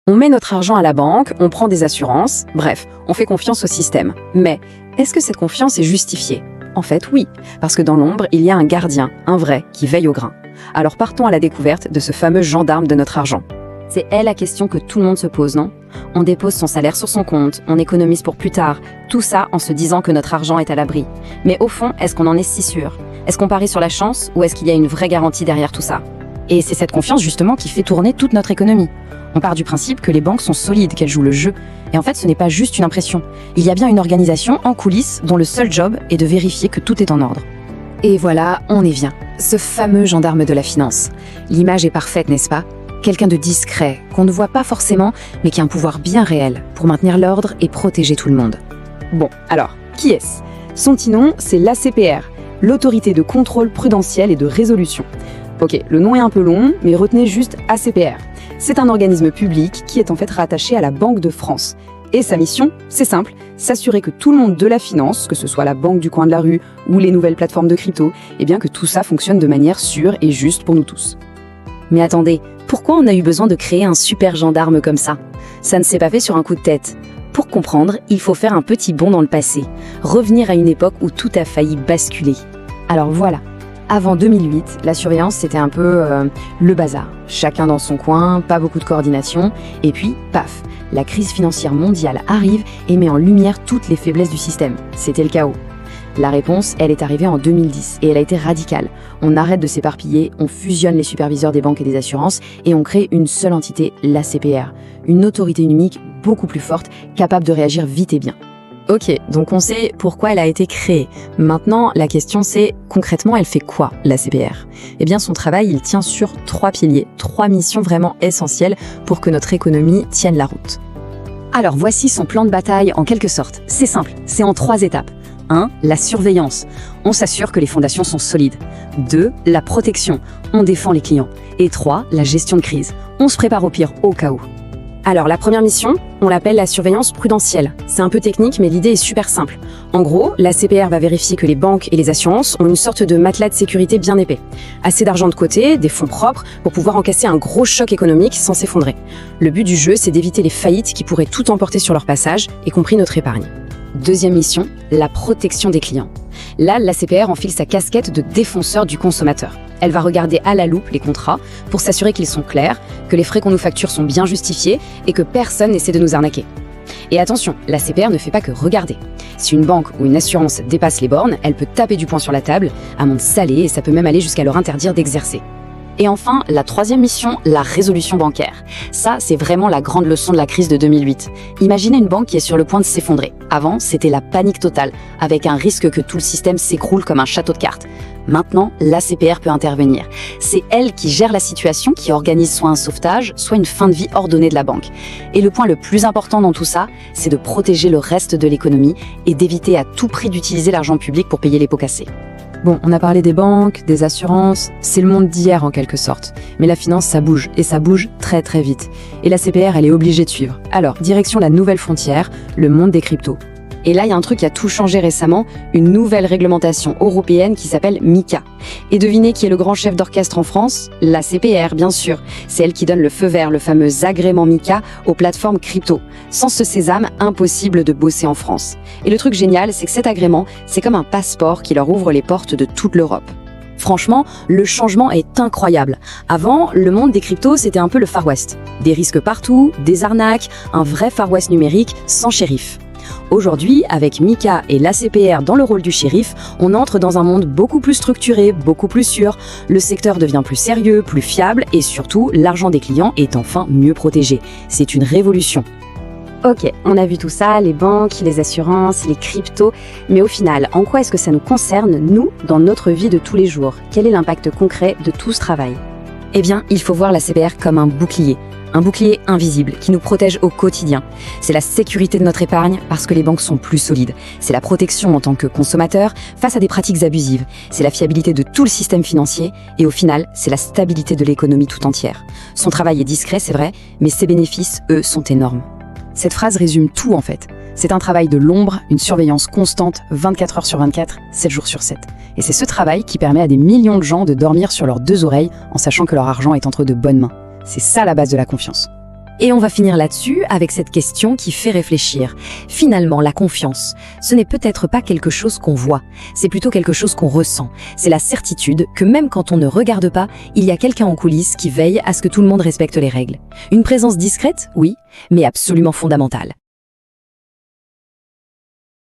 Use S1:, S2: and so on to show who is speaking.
S1: On met notre argent à la banque, on prend des assurances, bref, on fait confiance au système. Mais est-ce que cette confiance est justifiée? En fait, oui, parce que dans l'ombre, il y a un gardien, un vrai, qui veille au grain. Alors partons à la découverte de ce fameux gendarme de notre argent. C'est la question que tout le monde se pose, non? On dépose son salaire sur son compte, on économise pour plus tard, tout ça en se disant que notre argent est à l'abri. Mais au fond, est-ce qu'on en est si sûr? Est-ce qu'on parie sur la chance ou est-ce qu'il y a une vraie garantie derrière tout ça? Et c'est cette confiance justement qui fait tourner toute notre économie. On part du principe que les banques sont solides, qu'elles jouent le jeu. Et en fait, ce n'est pas juste une impression. Il y a bien une organisation en coulisses dont le seul job est de vérifier que tout est en ordre. Et voilà, on y vient. Ce fameux gendarme de la finance. L'image est parfaite, n'est-ce pas? Quelqu'un de discret, qu'on ne voit pas forcément, mais qui a un pouvoir bien réel pour maintenir l'ordre et protéger tout le monde. Bon, alors, qui est-ce? Son petit nom, c'est l'ACPR, l'Autorité de contrôle prudentiel et de résolution. Ok, le nom est un peu long, mais retenez juste ACPR. C'est un organisme public qui est en fait rattaché à la Banque de France. Et sa mission, c'est simple, s'assurer que tout le monde de la finance, que ce soit la banque du coin de la rue ou les nouvelles plateformes de crypto, eh bien que tout ça fonctionne de manière sûre et juste pour nous tous. Mais attendez, pourquoi on a eu besoin de créer un super gendarme comme ça? Ça ne s'est pas fait sur un coup de tête. Pour comprendre, il faut faire un petit bond dans le passé, revenir à une époque où tout a failli basculer. Alors voilà. Avant 2008, la surveillance, c'était un peu le bazar. Chacun dans son coin, pas beaucoup de coordination. Et puis, paf, la crise financière mondiale arrive et met en lumière toutes les faiblesses du système. C'était le chaos. La réponse, elle est arrivée en 2010 et elle a été radicale. On arrête de s'éparpiller, on fusionne les superviseurs des banques et des assurances et on crée une seule entité, l'ACPR. Une autorité unique beaucoup plus forte, capable de réagir vite et bien. Ok, donc on sait pourquoi elle a été créée. Maintenant, la question c'est, concrètement, elle fait quoi, l'ACPR? Eh bien, son travail, il tient sur 3 piliers, 3 missions vraiment essentielles pour que notre économie tienne la route. Alors, voici son plan de bataille en quelque sorte. C'est simple, c'est en 3 étapes. 1. La surveillance. On s'assure que les fondations sont solides. 2. La protection. On défend les clients. Et 3. La gestion de crise. On se prépare au pire, au cas où. Alors, la première mission, on l'appelle la surveillance prudentielle. C'est un peu technique, mais l'idée est super simple. En gros, la CPR va vérifier que les banques et les assurances ont une sorte de matelas de sécurité bien épais. Assez d'argent de côté, des fonds propres, pour pouvoir encaisser un gros choc économique sans s'effondrer. Le but du jeu, c'est d'éviter les faillites qui pourraient tout emporter sur leur passage, y compris notre épargne. Deuxième mission, la protection des clients. Là, la CPR enfile sa casquette de défenseur du consommateur. Elle va regarder à la loupe les contrats pour s'assurer qu'ils sont clairs, que les frais qu'on nous facture sont bien justifiés et que personne n'essaie de nous arnaquer. Et attention, la CPR ne fait pas que regarder. Si une banque ou une assurance dépasse les bornes, elle peut taper du poing sur la table, amende salée, et ça peut même aller jusqu'à leur interdire d'exercer. Et enfin, la troisième mission, la résolution bancaire. Ça, c'est vraiment la grande leçon de la crise de 2008. Imaginez une banque qui est sur le point de s'effondrer. Avant, c'était la panique totale, avec un risque que tout le système s'écroule comme un château de cartes. Maintenant, l'ACPR peut intervenir. C'est elle qui gère la situation, qui organise soit un sauvetage, soit une fin de vie ordonnée de la banque. Et le point le plus important dans tout ça, c'est de protéger le reste de l'économie et d'éviter à tout prix d'utiliser l'argent public pour payer les pots cassés. Bon, on a parlé des banques, des assurances, c'est le monde d'hier en quelque sorte. Mais la finance, ça bouge, et ça bouge très très vite. Et la CPR, elle est obligée de suivre. Alors, direction la nouvelle frontière, le monde des cryptos. Et là, il y a un truc qui a tout changé récemment, une nouvelle réglementation européenne qui s'appelle MiCA. Et devinez qui est le grand chef d'orchestre en France? La CPR, bien sûr. C'est elle qui donne le feu vert, le fameux agrément MiCA aux plateformes crypto. Sans ce sésame, impossible de bosser en France. Et le truc génial, c'est que cet agrément, c'est comme un passeport qui leur ouvre les portes de toute l'Europe. Franchement, le changement est incroyable. Avant, le monde des cryptos, c'était un peu le Far West. Des risques partout, des arnaques, un vrai Far West numérique sans shérif. Aujourd'hui, avec MiCA et l'ACPR dans le rôle du shérif, on entre dans un monde beaucoup plus structuré, beaucoup plus sûr. Le secteur devient plus sérieux, plus fiable et surtout, l'argent des clients est enfin mieux protégé. C'est une révolution. Ok, on a vu tout ça, les banques, les assurances, les cryptos, mais au final, en quoi est-ce que ça nous concerne, nous, dans notre vie de tous les jours? Quel est l'impact concret de tout ce travail? Eh bien, il faut voir la CPR comme un bouclier invisible qui nous protège au quotidien. C'est la sécurité de notre épargne parce que les banques sont plus solides. C'est la protection en tant que consommateur face à des pratiques abusives. C'est la fiabilité de tout le système financier et au final, c'est la stabilité de l'économie tout entière. Son travail est discret, c'est vrai, mais ses bénéfices, eux, sont énormes. Cette phrase résume tout en fait. C'est un travail de l'ombre, une surveillance constante, 24 heures sur 24, 7 jours sur 7. Et c'est ce travail qui permet à des millions de gens de dormir sur leurs 2 oreilles en sachant que leur argent est entre de bonnes mains. C'est ça la base de la confiance.
S2: Et on va finir là-dessus avec cette question qui fait réfléchir. Finalement, la confiance, ce n'est peut-être pas quelque chose qu'on voit, c'est plutôt quelque chose qu'on ressent. C'est la certitude que même quand on ne regarde pas, il y a quelqu'un en coulisses qui veille à ce que tout le monde respecte les règles. Une présence discrète, oui, mais absolument fondamentale.